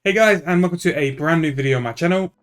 Hey guys, and welcome to a brand new video on my channel.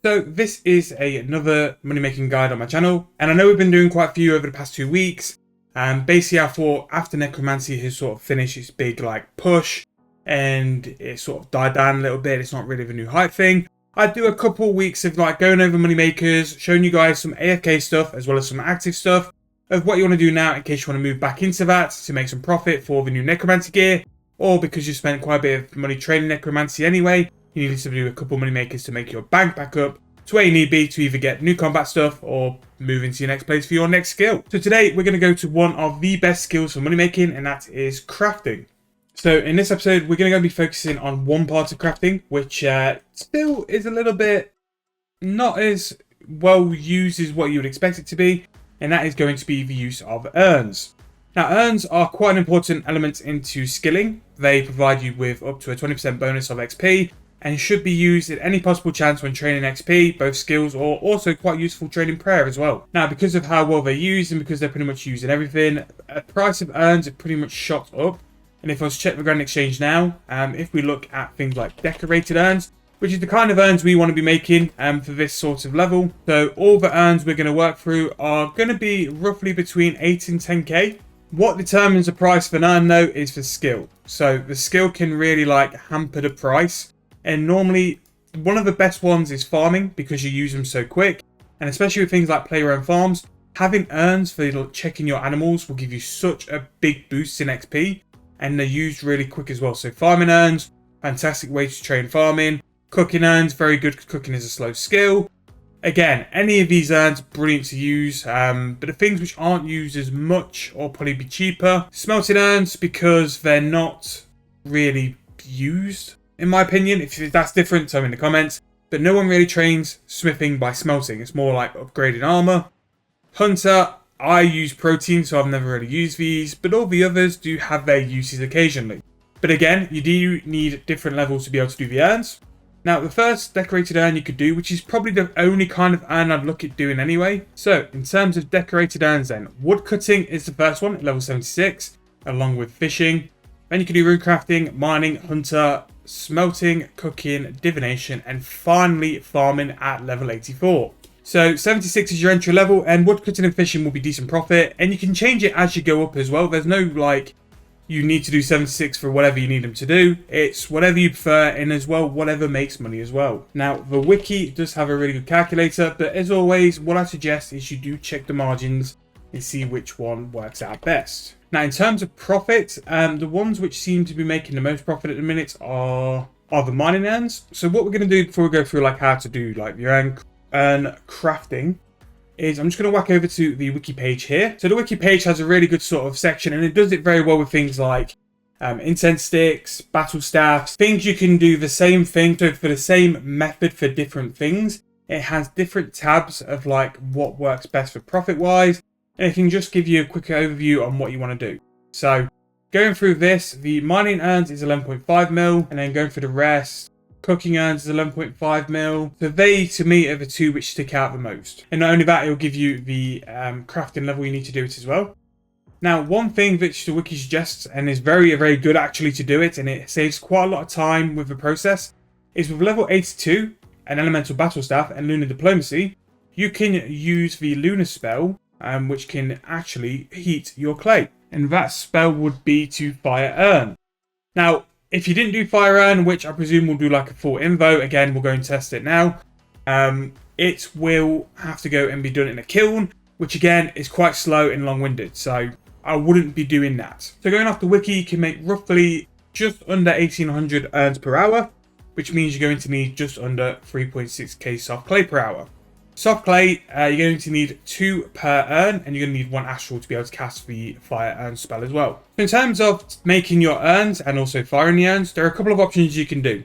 So this is another money making guide on my channel, and I know we've been doing quite a few over the past 2 weeks. Basically I thought after Necromancy has sort of finished its big push and it sort of died down a little bit, it's not really the new hype thing, I'd do a couple weeks of going over money makers, showing you guys some AFK stuff as well as some active stuff of what you want to do now in case you want to move back into that to make some profit for the new Necromancy gear. Or because you spent quite a bit of money training Necromancy anyway, you need to do a couple money makers to make your bank back up to where you need be to either get new combat stuff or move into your next place for your next skill. So today we're going to go to one of the best skills for money making, and that is crafting. So in this episode we're going to be focusing on one part of crafting, which still is a little bit not as well used as what you would expect it to be, and that is going to be the use of urns. Now, urns are quite an important element into skilling. They provide you with up to a 20% bonus of XP and should be used at any possible chance when training XP, both skills or also quite useful training prayer as well. Now, because of how well they're used and because they're pretty much used in everything, the price of urns are pretty much shot up. And if I was to check the Grand Exchange now, if we look at things like decorated urns, which is the kind of urns we want to be making for this sort of level. So all the urns we're going to work through are going to be roughly between 8 and 10k. What determines the price of an urn though is the skill. So the skill can really hamper the price. And normally one of the best ones is farming because you use them so quick. And especially with things like player owned farms, having urns for checking your animals will give you such a big boost in XP. And they're used really quick as well. So farming urns, fantastic way to train farming. Cooking urns, very good because cooking is a slow skill. Again, any of these urns brilliant to use, but the things which aren't used as much or probably be cheaper. Smelting urns because they're not really used, in my opinion. If that's different, tell me in the comments. But no one really trains smithing by smelting. It's more like upgrading armor. Hunter, I use protein, so I've never really used these, but all the others do have their uses occasionally. But again, you do need different levels to be able to do the urns. Now, the first decorated urn you could do, which is probably the only kind of urn I'd look at doing anyway. So, in terms of decorated urns then, wood cutting is the first one at level 76, along with fishing. Then you can do rune crafting, mining, hunter, smelting, cooking, divination, and finally farming at level 84. So, 76 is your entry level, and wood cutting and fishing will be decent profit, and you can change it as you go up as well. There's no you need to do 76 for whatever you need them to do. It's whatever you prefer, and as well whatever makes money as well. Now the wiki does have a really good calculator, but as always what I suggest is you do check the margins and see which one works out best. Now in terms of profit, the ones which seem to be making the most profit at the minute are the mining urns. So what we're going to do before we go through how to do the urn crafting is I'm just going to whack over to the wiki page here. So the wiki page has a really good sort of section, and it does it very well with things like incense sticks, battle staffs, things you can do the same thing. So for the same method for different things, it has different tabs of what works best for profit wise, and it can just give you a quick overview on what you want to do. So going through this, the mining urns is 11.5 mil, and then going through the rest, cooking urns is 11.5 mil. So they, to me, are the two which stick out the most. And not only that, it will give you the crafting level you need to do it as well. Now, one thing which the wiki suggests, and is very, very good actually to do it, and it saves quite a lot of time with the process, is with level 82, an elemental battle staff, and lunar diplomacy, you can use the lunar spell, which can actually heat your clay. And that spell would be to fire urn. Now, if you didn't do fire urn, which I presume will do a full invo, again, we'll go and test it now. It will have to go and be done in a kiln, which again is quite slow and long-winded. So I wouldn't be doing that. So going off the wiki, you can make roughly just under 1800 urns per hour, which means you're going to need just under 3.6k soft clay per hour. Soft clay, you're going to need 2 per urn, and you're going to need 1 astral to be able to cast the fire urn spell as well. In terms of making your urns and also firing the urns, there are a couple of options you can do.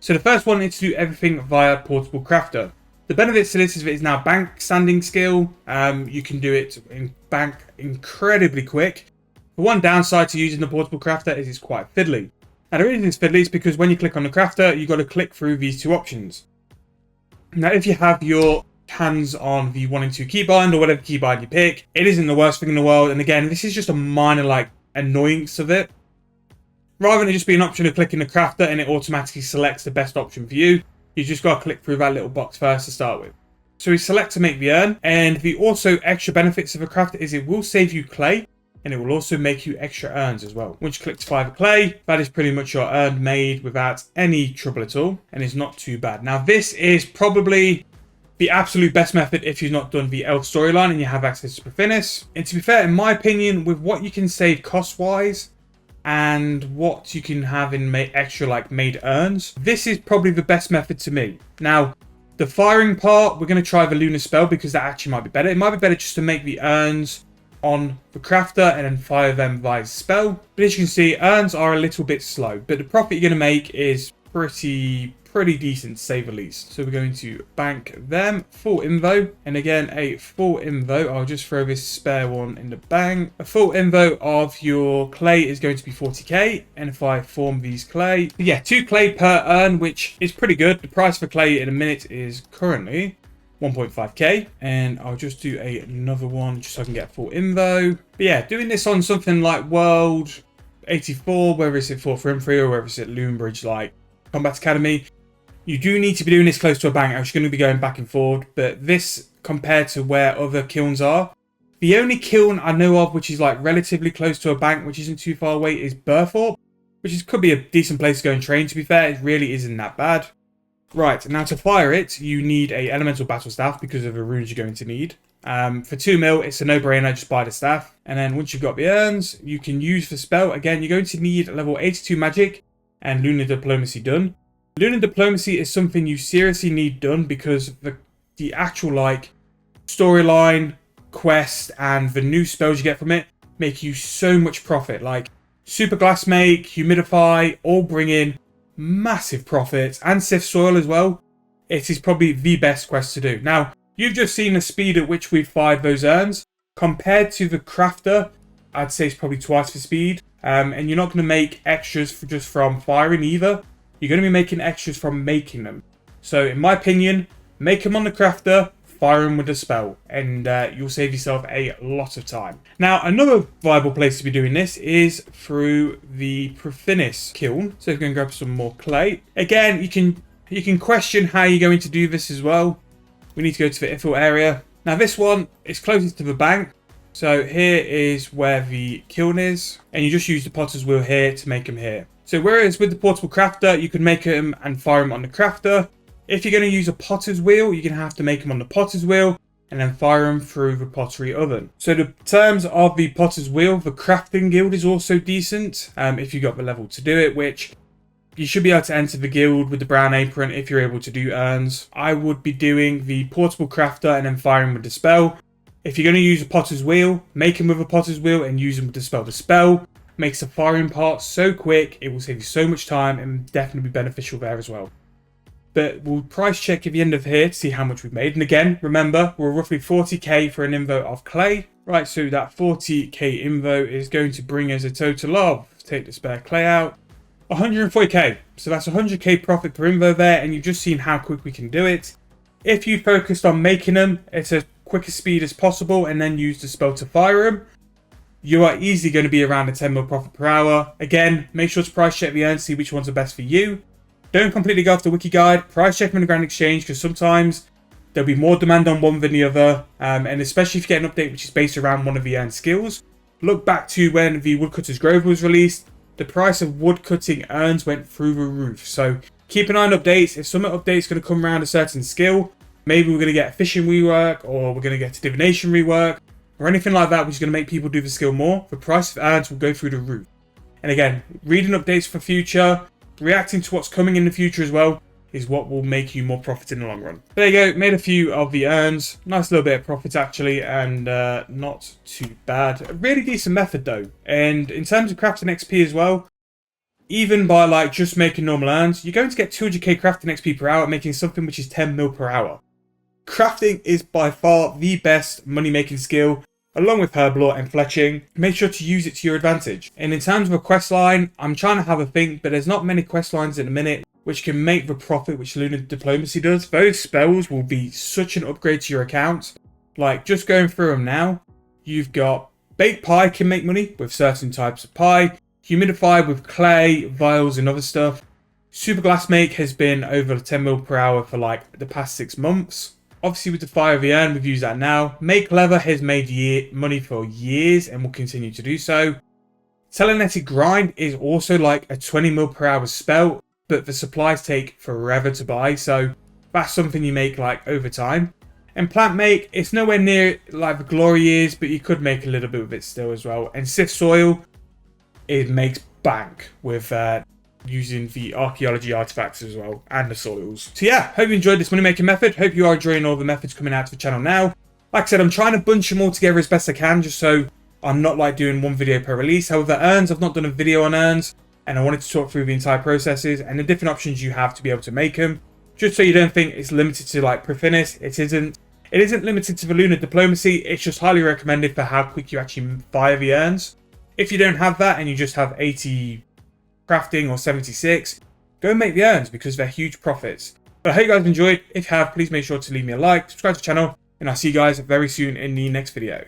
So the first one is to do everything via portable crafter. The benefits to this is that it's now bank standing skill. You can do it in bank incredibly quick. The one downside to using the portable crafter is it's quite fiddly. Now the reason it's fiddly is because when you click on the crafter, you've got to click through these 2 options. Now if you have your hands on the 1 and 2 keybind or whatever keybind you pick, it isn't the worst thing in the world. And again, this is just a minor annoyance of it. Rather than it just be an option of clicking the crafter and it automatically selects the best option for you, you just got to click through that little box first to start with. So we select to make the urn, and the also extra benefits of a crafter is it will save you clay, and it will also make you extra urns as well. Once you click to 5 clay, that is pretty much your urn made without any trouble at all, and it's not too bad. Now this is probably the absolute best method if you've not done the elf storyline and you have access to Profinis. And to be fair, in my opinion, with what you can save cost-wise, and what you can have in extra like made urns, this is probably the best method to me. Now, the firing part, we're going to try the lunar spell because that actually might be better. It might be better just to make the urns on the crafter and then fire them via spell. But as you can see, urns are a little bit slow, but the profit you're going to make is pretty decent to say the least. So we're going to bank them, full invo, and again a full invo. I'll just throw this spare one in the bank. A full invo of your clay is going to be 40k, and if I form these clay, yeah, 2 clay per urn, which is pretty good. The price for clay in a minute is currently 1.5k, and I'll just do another one just so I can get full invo. But yeah, doing this on something like World 84, whether it's at 4th Rim 3 or whether it's at Loonbridge like Combat Academy, you do need to be doing this close to a bank. I'm just going to be going back and forward, but this compared to where other kilns are, the only kiln I know of which is like relatively close to a bank, which isn't too far away, is Burthorpe, which could be a decent place to go and train. To be fair, it really isn't that bad. Right, now to fire it, you need a elemental battle staff because of the runes you're going to need. For 2 mil, it's a no-brainer, just buy the staff. And then once you've got the urns, you can use the spell. Again, you're going to need level 82 magic and lunar diplomacy done. Lunar diplomacy is something you seriously need done because the actual like storyline, quest, and the new spells you get from it make you so much profit. Like super glass make, humidify, all bring in massive profits, and sift soil as well. It is probably the best quest to do. Now, you've just seen the speed at which we've fired those urns. Compared to the crafter, I'd say it's probably twice the speed. And you're not going to make extras just from firing either. You're going to be making extras from making them. So in my opinion, make them on the crafter, fire them with a spell, and you'll save yourself a lot of time. Now, another viable place to be doing this is through the Profinis kiln. So we're going to grab some more clay. Again, you can question how you're going to do this as well. We need to go to the Ithil area. Now this one is closest to the bank. So here is where the kiln is, and you just use the potter's wheel here to make them here. So whereas with the portable crafter, you can make them and fire them on the crafter. If you're going to use a potter's wheel, you're going to have to make them on the potter's wheel and then fire them through the pottery oven. So the terms of the potter's wheel, the crafting guild is also decent if you got the level to do it, which you should be able to enter the guild with the brown apron if you're able to do urns. I would be doing the portable crafter and then firing with the spell. If you're going to use a potter's wheel, make them with a potter's wheel and use them with the spell. The spell makes the firing part so quick, it will save you so much time and definitely be beneficial there as well. But we'll price check at the end of here to see how much we've made. And again, remember, we're roughly 40k for an invo of clay. Right, so that 40k invo is going to bring us a total of, take the spare clay out, 140k. So that's 100k profit per invo there, and you've just seen how quick we can do it. If you focused on making them at a quicker speed as possible and then use the spell to fire them, you are easily going to be around a 10 mil profit per hour. Again, make sure to price check the urns, see which ones are best for you. Don't completely go off the wiki guide. Price check them in the Grand Exchange because sometimes there'll be more demand on one than the other. And especially if you get an update which is based around one of the urn skills. Look back to when the Woodcutter's Grove was released. The price of woodcutting urns went through the roof. So keep an eye on updates. If some update is going to come around a certain skill, maybe we're going to get a fishing rework, or we're going to get a divination rework, or anything like that which is going to make people do the skill more, the price of urns will go through the roof. And again, reading updates for future, reacting to what's coming in the future as well, is what will make you more profit in the long run. There you go, made a few of the urns. Nice little bit of profit actually, and not too bad. A really decent method though. And in terms of crafting XP as well, even by like just making normal urns, you're going to get 200k crafting XP per hour, making something which is 10 mil per hour. Crafting is by far the best money making skill, along with herblore and fletching. Make sure to use it to your advantage. And in terms of a quest line, I'm trying to have a think, but there's not many quest lines in a minute which can make the profit which lunar diplomacy does. Those spells will be such an upgrade to your account. Like just going through them now, you've got baked pie can make money with certain types of pie. humidified with clay, vials and other stuff. Super glass make has been over 10 mil per hour for like the past 6 months. Obviously with the fire of the urn, we've used that now. Make leather has made money for years and will continue to do so. Telenetic grind is also like a 20 mil per hour spell, but the supplies take forever to buy, so that's something you make like over time. And plant make, it's nowhere near like the glory is, but you could make a little bit of it still as well. And sift soil, it makes bank with using the archaeology artifacts as well, and the soils. So yeah, hope you enjoyed this money making method. Hope you are enjoying all the methods coming out to the channel now. Like I said, I'm trying to bunch them all together as best I can, just so I'm not like doing one video per release. However, Urns, I've not done a video on Urns, and I wanted to talk through the entire processes and the different options you have to be able to make them. Just so you don't think it's limited to like Profinis, it isn't. It isn't limited to the lunar diplomacy, it's just highly recommended for how quick you actually fire the urns. If you don't have that and you just have 80 crafting or 76, go and make the urns because they're huge profits. But I hope you guys enjoyed. If you have, please make sure to leave me a like, subscribe to the channel, and I'll see you guys very soon in the next video.